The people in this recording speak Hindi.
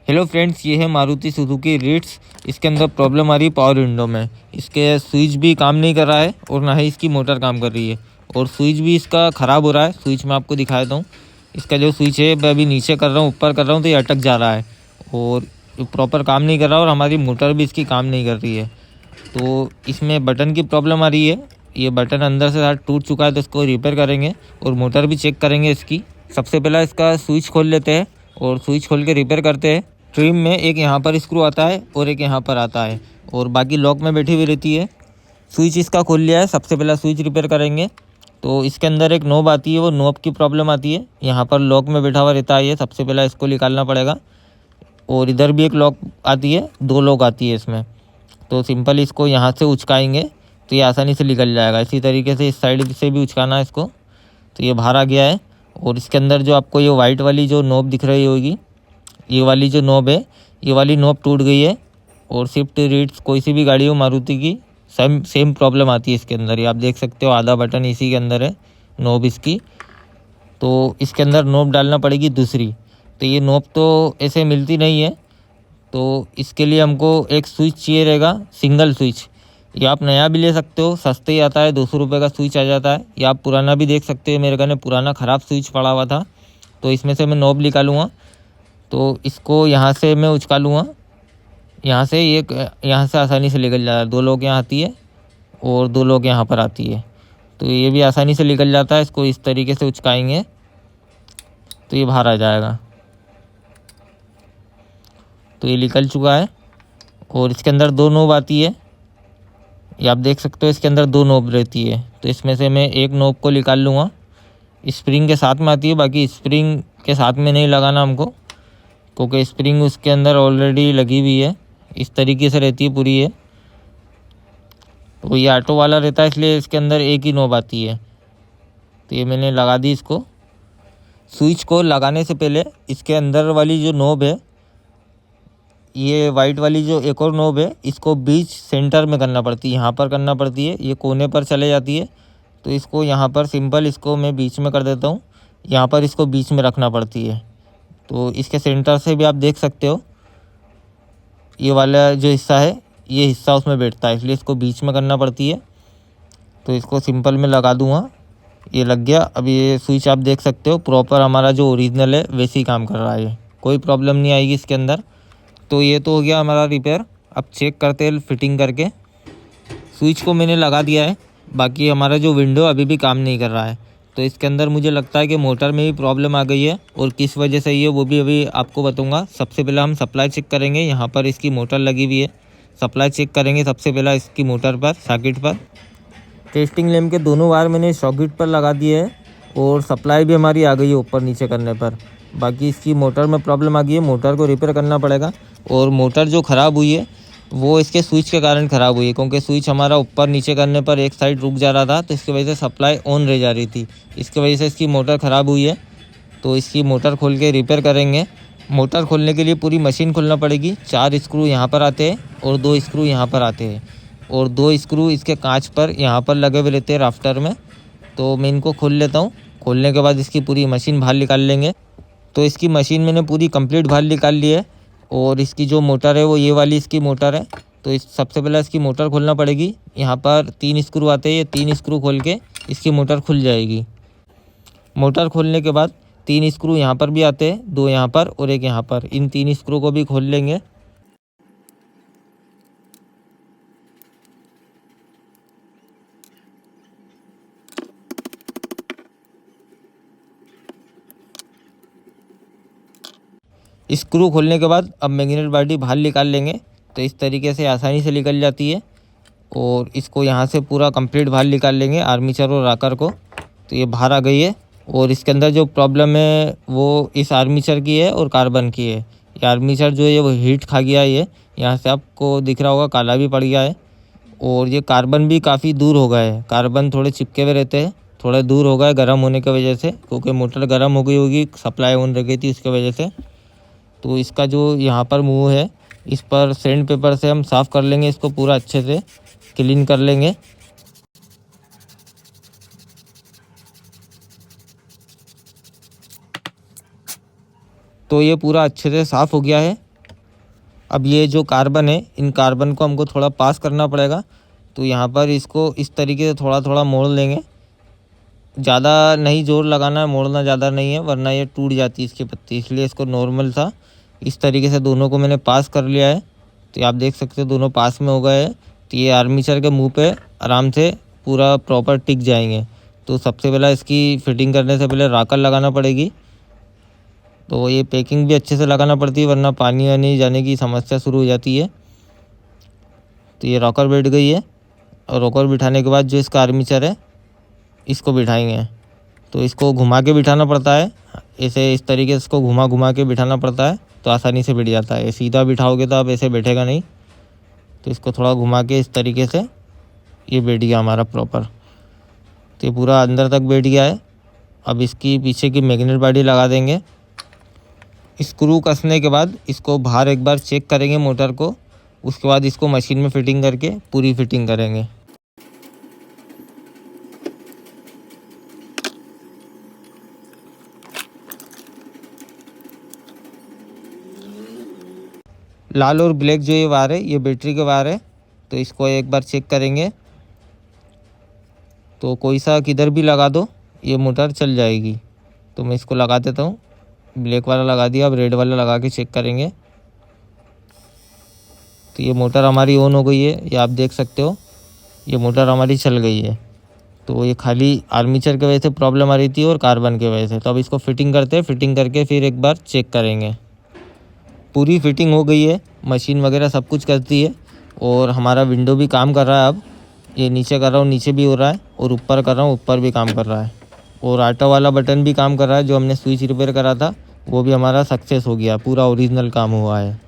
हेलो फ्रेंड्स, ये है मारुति सुजुकी रिट्स। इसके अंदर प्रॉब्लम आ रही है पावर विंडो में। इसके स्विच भी काम नहीं कर रहा है और ना ही इसकी मोटर काम कर रही है, और स्विच भी इसका ख़राब हो रहा है। स्विच मैं आपको दिखा देता हूँ। इसका जो स्विच है मैं अभी नीचे कर रहा हूँ, ऊपर कर रहा हूँ तो ये अटक जा रहा है और प्रॉपर काम नहीं कर रहा, और हमारी मोटर भी इसकी काम नहीं कर रही है। तो इसमें बटन की प्रॉब्लम आ रही है। ये बटन अंदर से टूट चुका है, तो इसको रिपेयर करेंगे और मोटर भी चेक करेंगे इसकी। सबसे पहला इसका स्विच खोल लेते हैं और स्विच खोल के रिपेयर करते हैं। ट्रिम में एक यहाँ पर स्क्रू आता है और एक यहाँ पर आता है, और बाकी लॉक में बैठी हुई रहती है। स्विच इसका खोल लिया है। सबसे पहला स्विच रिपेयर करेंगे। तो इसके अंदर एक नॉब आती है, वो नॉब की प्रॉब्लम आती है। यहाँ पर लॉक में बैठा हुआ रहता है ये। सबसे पहला इसको निकालना पड़ेगा। और इधर भी एक लॉक आती है, दो लॉक आती है इसमें। तो सिंपल इसको यहाँ से उचकाएंगे तो ये आसानी से निकल जाएगा। इसी तरीके से इस साइड से भी उचकाना है इसको। तो ये बाहर आ गया है। और इसके अंदर जो आपको ये वाइट वाली जो नॉब दिख रही होगी, ये वाली जो नॉब है, ये वाली नॉब टूट गई है। और स्विफ्ट रिट्स कोई सी भी गाड़ी हो मारुति की, सेम प्रॉब्लम आती है इसके अंदर। ये आप देख सकते हो, आधा बटन इसी के अंदर है, नॉब इसकी। तो इसके अंदर नॉब डालना पड़ेगी दूसरी। तो ये नॉब तो ऐसे मिलती नहीं है, तो इसके लिए हमको एक स्विच चाहिए रहेगा, सिंगल स्विच। ये आप नया भी ले सकते हो, सस्ते ही आता है, 200 रुपये का स्विच आ जाता है। या आप पुराना भी देख सकते हो, मेरे घर में पुराना ख़राब स्विच पड़ा हुआ था। तो इसमें से मैं नॉब निकालूँगा। तो इसको यहाँ से मैं उचका लूँगा, यहाँ से यहाँ से आसानी से निकल जाता है। दो लोग यहाँ आती है और दो लोग यहाँ पर आती है, तो ये भी आसानी से निकल जाता है। इसको इस तरीके से उचकाएंगे तो ये बाहर आ जाएगा। तो ये निकल चुका है। और इसके अंदर दो नोब आती है, ये आप देख सकते हो, इसके अंदर दो नोब रहती है। तो इसमें से मैं एक नोब को निकाल लूँगा। स्प्रिंग के साथ में आती है, बाकी स्प्रिंग के साथ में नहीं लगाना हमको, क्योंकि स्प्रिंग उसके अंदर ऑलरेडी लगी हुई है। इस तरीके से रहती है पूरी ये। तो ये ऑटो वाला रहता है, इसलिए इसके अंदर एक ही नॉब आती है। तो ये मैंने लगा दी इसको। स्विच को लगाने से पहले इसके अंदर वाली जो नॉब है, ये वाइट वाली जो एक और नॉब है, इसको बीच सेंटर में करना पड़ती है, यहाँ पर करना पड़ती है। ये कोने पर चले जाती है, तो इसको यहाँ पर सिंपल इसको मैं बीच में कर देता हूँ। यहाँ पर इसको बीच में रखना पड़ती है। तो इसके सेंटर से भी आप देख सकते हो, ये वाला जो हिस्सा है, ये हिस्सा उसमें बैठता है, इसलिए इसको बीच में करना पड़ती है। तो इसको सिंपल में लगा दूँगा। ये लग गया। अब ये स्विच आप देख सकते हो, प्रॉपर हमारा जो ओरिजिनल है वैसे ही काम कर रहा है, कोई प्रॉब्लम नहीं आएगी इसके अंदर। तो ये तो हो गया हमारा रिपेयर। अब चेक करते हैं फिटिंग करके। स्विच को मैंने लगा दिया है, बाकी हमारा जो विंडो अभी भी काम नहीं कर रहा है। तो इसके अंदर मुझे लगता है कि मोटर में भी प्रॉब्लम आ गई है, और किस वजह से ये वो भी अभी आपको बताऊंगा। सबसे पहले हम सप्लाई चेक करेंगे। यहाँ पर इसकी मोटर लगी हुई है, सप्लाई चेक करेंगे सबसे पहला इसकी मोटर पर, सॉकेट पर। टेस्टिंग लैम्प के दोनों वायर मैंने सॉकेट पर लगा दिए है, और सप्लाई भी हमारी आ गई है ऊपर नीचे करने पर। बाकी इसकी मोटर में प्रॉब्लम आ गई है, मोटर को रिपेयर करना पड़ेगा। और मोटर जो ख़राब हुई है वो इसके स्विच के कारण ख़राब हुई है, क्योंकि स्विच हमारा ऊपर नीचे करने पर एक साइड रुक जा रहा था, तो इसकी वजह से सप्लाई ऑन रह जा रही थी। इसकी वजह से इसकी मोटर ख़राब हुई है। तो इसकी मोटर खोल के रिपेयर करेंगे। मोटर खोलने के लिए पूरी मशीन खोलना पड़ेगी। 4 स्क्रू यहाँ पर आते हैं और 2 स्क्रू यहाँ पर आते हैं, और 2 स्क्रू इसके कांच पर यहाँ पर लगे हुए रहते हैं राफ्टर में। तो मैं इनको खोल लेता हूँ। खोलने के बाद इसकी पूरी मशीन बाहर निकाल लेंगे। तो इसकी मशीन मैंने पूरी कंप्लीट बाहर निकाल ली है। और इसकी जो मोटर है वो ये वाली इसकी मोटर है। तो इस सबसे पहले इसकी मोटर खोलना पड़ेगी। यहाँ पर 3 स्क्रू आते हैं, ये 3 स्क्रू खोल के इसकी मोटर खुल जाएगी। मोटर खोलने के बाद 3 स्क्रू यहाँ पर भी आते हैं, 2 यहाँ पर और एक यहाँ पर। इन 3 स्क्रू को भी खोल लेंगे। स्क्रू खोलने के बाद अब मैग्नेट बॉडी बाहर निकाल लेंगे। तो इस तरीके से आसानी से निकल जाती है, और इसको यहाँ से पूरा कंप्लीट बाहर निकाल लेंगे, आर्मीचर और राकर को। तो ये बाहर आ गई है। और इसके अंदर जो प्रॉब्लम है वो इस आर्मीचर की है और कार्बन की है। ये आर्मीचर जो है वो हीट खा गया है, ये यहाँ से आपको दिख रहा होगा, काला भी पड़ गया है। और ये कार्बन भी काफ़ी दूर हो गए है, कार्बन थोड़े चिपके हुए रहते हैं, थोड़ा दूर हो गए गर्म होने की वजह से, क्योंकि मोटर गर्म हो गई होगी, सप्लाई ऑन रह गई थी उसकी वजह से। तो इसका जो यहाँ पर मुंह है, इस पर सैंड पेपर से हम साफ़ कर लेंगे, इसको पूरा अच्छे से क्लीन कर लेंगे। तो ये पूरा अच्छे से साफ़ हो गया है। अब ये जो कार्बन है, इन कार्बन को हमको थोड़ा पास करना पड़ेगा। तो यहाँ पर इसको इस तरीके से थोड़ा थोड़ा मोड़ लेंगे। ज़्यादा नहीं जोर लगाना है, मोड़ना ज़्यादा नहीं है, वरना ये टूट जाती है इसकी पत्ती। इसलिए इसको नॉर्मल सा इस तरीके से दोनों को मैंने पास कर लिया है। तो आप देख सकते हो दोनों पास में हो गए हैं। तो ये आर्मीचर के मुंह पे आराम से पूरा प्रॉपर टिक जाएंगे। तो सबसे पहले इसकी फिटिंग करने से पहले राकर लगाना पड़ेगी। तो ये पैकिंग भी अच्छे से लगाना पड़ती है, वरना पानी वानी जाने की समस्या शुरू हो जाती है। तो ये रॉकर बैठ गई है, और रॉकर बिठाने के बाद जो इसका आर्मीचर है इसको बिठाएंगे। तो इसको घुमा के बिठाना पड़ता है, ऐसे इस तरीके से इसको घुमा घुमा के बिठाना पड़ता है, तो आसानी से बैठ जाता है। सीधा बिठाओगे तो आप ऐसे बैठेगा नहीं। तो इसको थोड़ा घुमा के इस तरीके से ये बैठ गया हमारा प्रॉपर। तो ये पूरा अंदर तक बैठ गया है। अब इसकी पीछे की मैग्नेट बॉडी लगा देंगे। स्क्रू कसने के बाद इसको बाहर एक बार चेक करेंगे मोटर को। उसके बाद इसको मशीन में फिटिंग करके पूरी फिटिंग करेंगे। लाल और ब्लैक जो ये वायर है, ये बैटरी के वायर है। तो इसको एक बार चेक करेंगे। तो कोई सा किधर भी लगा दो, ये मोटर चल जाएगी। तो मैं इसको लगा देता हूँ। ब्लैक वाला लगा दिया, अब रेड वाला लगा के चेक करेंगे। तो ये मोटर हमारी ऑन हो गई है, ये आप देख सकते हो, ये मोटर हमारी चल गई है। तो ये खाली आर्मीचर की वजह से प्रॉब्लम आ रही थी और कार्बन की वजह से। तो अब इसको फिटिंग करते हैं, फिटिंग करके फिर एक बार चेक करेंगे। पूरी फिटिंग हो गई है, मशीन वगैरह सब कुछ करती है, और हमारा विंडो भी काम कर रहा है। अब ये नीचे कर रहा हूँ, नीचे भी हो रहा है, और ऊपर कर रहा हूँ, ऊपर भी काम कर रहा है। और ऑटो वाला बटन भी काम कर रहा है। जो हमने स्विच रिपेयर करा था वो भी हमारा सक्सेस हो गया, पूरा ओरिजिनल काम हुआ है।